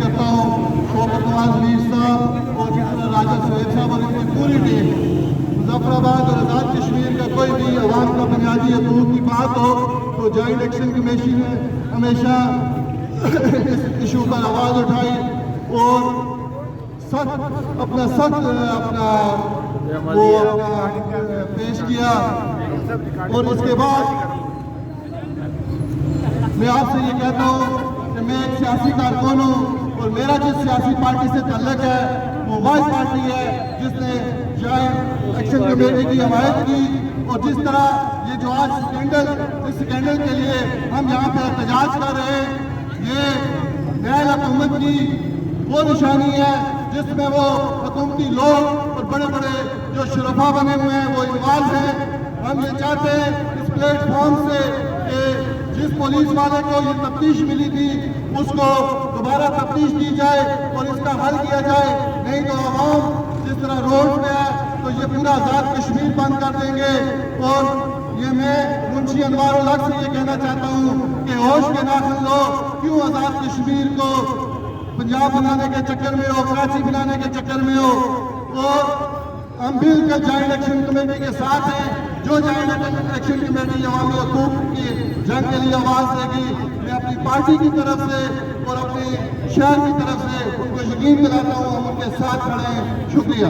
करता हूँ शौकत नवाज मीर साहब और राजा सुहेल साहब और इनकी पूरी टीम। मुजफ्फराबाद और आज़ाद कश्मीर का कोई भी अवाम का बुनियादी हकूक़ की बात हो तो जॉइंट एक्शन कमेटी ने हमेशा इस इशू पर आवाज़ उठाई और सख्त पेश किया। और इसके बाद मैं आपसे ये कहता हूँ कि मैं एक सियासी कारकुन हूँ और मेरा जिस सियासी पार्टी से ताल्लुक है वो वही पार्टी है जिसने जॉइंट एक्शन कमेटी की हमायत की। और जिस तरह ये जो आज इस स्कैंडल के लिए हम यहाँ पे एहतजाज कर रहे हैं, ये नया हुकूमत की वो निशानी है जिसमें वो हुकूमती लोग और बड़े बड़े जो शुरफा बने हुए हैं वो इन्वॉल्व हैं। हम ये चाहते हैं इस प्लेटफॉर्म से कि जिस पुलिस वाले को ये तफ्तीश मिली थी उसको दोबारा तफ्तीश की जाए और इसका हल किया जाए, नहीं तो आवाम जिस तरह रोड पे है तो ये पूरा आज़ाद कश्मीर बंद कर देंगे। और ये मैं मुंशी अनवार उल हक से ये कहना चाहता हूँ कि होश के नाखुन लो, क्यों आज़ाद कश्मीर को पंजाब बनाने के चक्कर में हो, कराची बनाने के चक्कर में हो। और हम बिल्कुल जॉइंट एक्शन कमेटी के साथ हैं। जो जॉइंट एक्शन कमेटी अवामी हकूक़ की जंग के लिए आवाज़ देगी, मैं अपनी पार्टी की तरफ से और अपने शहर की तरफ से उनको यकीन दिलाता हूँ हम उनके साथ खड़े हैं। शुक्रिया।